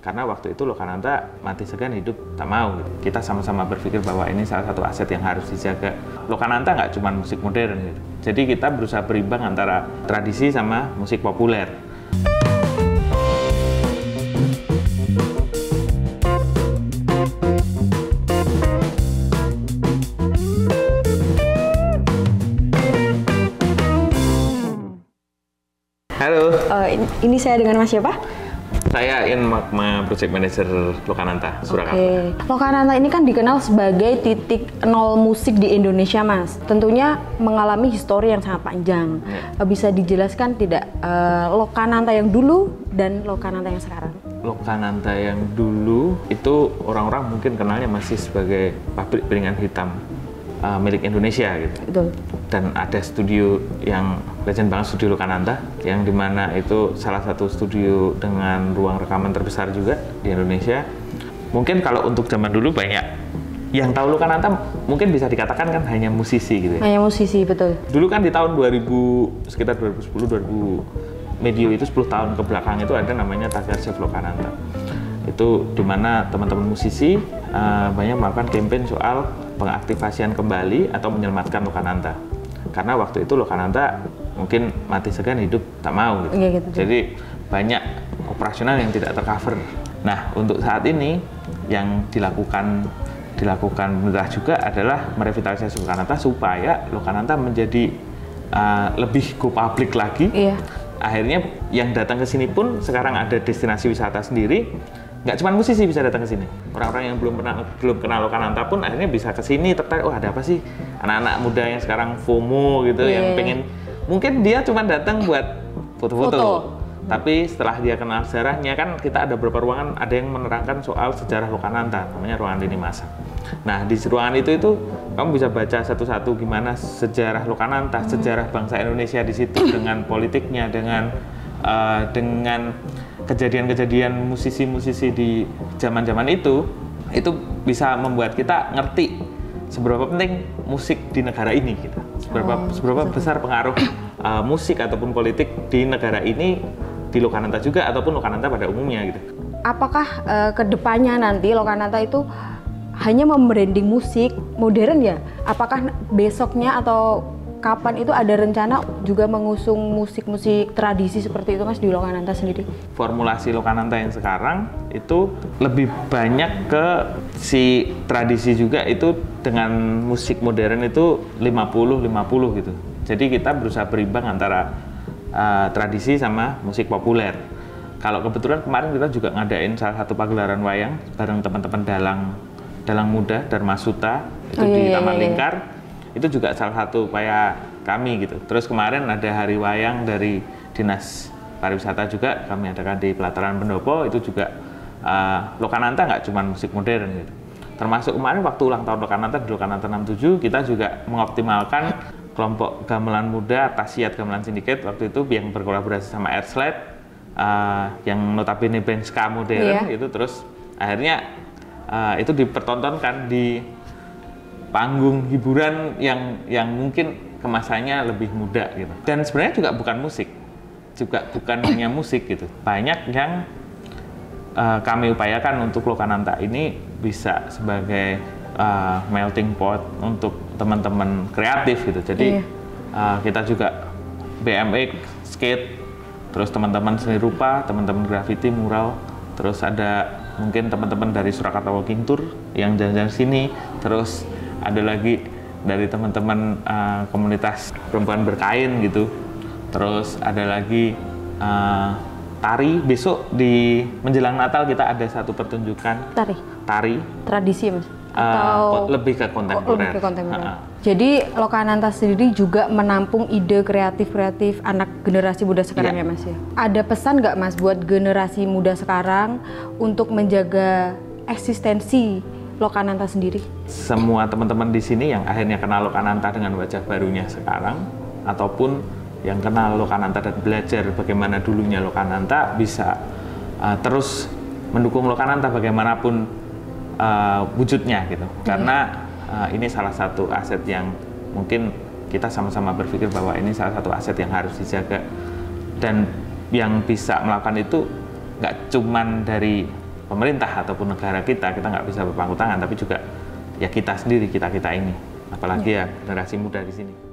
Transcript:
Karena waktu itu Lokananta mati segan hidup tak mau gitu. Kita sama-sama berpikir bahwa ini salah satu aset yang harus dijaga. Lokananta nggak cuma musik modern gitu. Jadi kita berusaha berimbang antara tradisi sama musik populer. Halo. Ini saya dengan Mas siapa? Saya Ian Magma, Project Manager Lokananta, Surakarta. Lokananta ini kan dikenal sebagai titik nol musik di Indonesia, Mas. Tentunya mengalami histori yang sangat panjang. Bisa dijelaskan tidak Lokananta yang dulu dan Lokananta yang sekarang? Lokananta yang dulu itu orang-orang mungkin kenalnya masih sebagai pabrik piringan hitam milik Indonesia gitu. Betul. Dan ada studio yang legend banget, studio Lokananta, yang dimana itu salah satu studio dengan ruang rekaman terbesar juga di Indonesia. Mungkin kalau untuk zaman dulu banyak yang tahu Lokananta mungkin bisa dikatakan kan hanya musisi gitu ya. Hanya musisi, betul. Dulu kan di tahun 2000, sekitar 2010-2000, medio itu 10 tahun ke belakang itu ada namanya Tagar Save Lokananta. Itu dimana teman-teman musisi banyak melakukan campaign soal pengaktifasian kembali atau menyelamatkan Lokananta. Karena waktu itu Lokananta mungkin mati segan hidup tak mau gitu. Gitu. Jadi banyak operasional yang tidak tercover. Nah, untuk saat ini yang dilakukan pemerintah juga adalah merevitalisasi Lokananta supaya Lokananta menjadi lebih go public lagi. Iya. Akhirnya yang datang ke sini pun sekarang ada destinasi wisata sendiri. Nggak cuma musisi bisa datang ke sini. Orang-orang yang belum kenal Lokananta pun akhirnya bisa ke sini tertarik. Oh, ada apa sih anak-anak muda yang sekarang FOMO gitu, yang pengen, mungkin dia cuma datang buat foto-foto. Tapi setelah dia kenal sejarahnya, kan kita ada beberapa ruangan, ada yang menerangkan soal sejarah Lokananta, namanya ruangan Lini Masa. Nah, di ruangan itu kamu bisa baca satu-satu gimana sejarah Lokananta, sejarah bangsa Indonesia di situ, dengan politiknya, dengan kejadian-kejadian musisi-musisi di zaman-zaman itu bisa membuat kita ngerti seberapa penting musik di negara ini gitu. Seberapa besar pengaruh musik ataupun politik di negara ini, di Lokananta juga ataupun Lokananta pada umumnya gitu. Apakah kedepannya nanti Lokananta itu hanya membranding musik modern ya? Apakah besoknya atau kapan itu ada rencana juga mengusung musik-musik tradisi seperti itu, Mas, di Lokananta sendiri? Formulasi Lokananta yang sekarang itu lebih banyak ke si tradisi juga, itu dengan musik modern itu 50-50 gitu. Jadi kita berusaha berimbang antara tradisi sama musik populer. Kalau kebetulan kemarin kita juga ngadain salah satu pagelaran wayang bareng teman-teman Dalang Muda Dharma Suta itu di Taman Lingkar. Itu juga salah satu upaya kami gitu. Terus kemarin ada hari wayang dari Dinas Pariwisata juga kami adakan di Pelataran Pendopo. Itu juga Lokananta nggak cuma musik modern gitu. Termasuk kemarin waktu ulang tahun Lokananta di Lokananta 67, kita juga mengoptimalkan kelompok gamelan muda Tasiat Gamelan Sindiket waktu itu yang berkolaborasi sama Airslide, yang notabene band ska modern itu. Terus akhirnya itu dipertontonkan di panggung hiburan yang mungkin kemasannya lebih muda gitu. Dan sebenarnya juga bukan musik, juga bukan hanya musik gitu. Banyak yang kami upayakan untuk Lokananta ini bisa sebagai melting pot untuk teman-teman kreatif gitu. Jadi kita juga BMX, skate, terus teman-teman seni rupa, teman-teman graffiti, mural, terus ada mungkin teman-teman dari Surakarta Walking Tour yang jalan-jalan sini, terus ada lagi dari teman-teman komunitas perempuan berkain gitu. Terus ada lagi tari. Besok di menjelang Natal kita ada satu pertunjukan tari tradisi, Mas, atau lebih ke kontemporer. Jadi Lokananta sendiri juga menampung ide kreatif anak generasi muda sekarang ya, Mas ya. Ada pesan nggak, Mas, buat generasi muda sekarang untuk menjaga eksistensi Lokananta sendiri? Semua teman-teman di sini yang akhirnya kenal Lokananta dengan wajah barunya sekarang, ataupun yang kenal Lokananta dan belajar bagaimana dulunya Lokananta, bisa terus mendukung Lokananta bagaimanapun wujudnya gitu. Karena ini salah satu aset yang mungkin kita sama-sama berpikir bahwa ini salah satu aset yang harus dijaga. Dan yang bisa melakukan itu nggak cuman dari pemerintah ataupun negara kita nggak bisa berpangku tangan, tapi juga ya kita sendiri, kita ini, apalagi ya generasi muda di sini.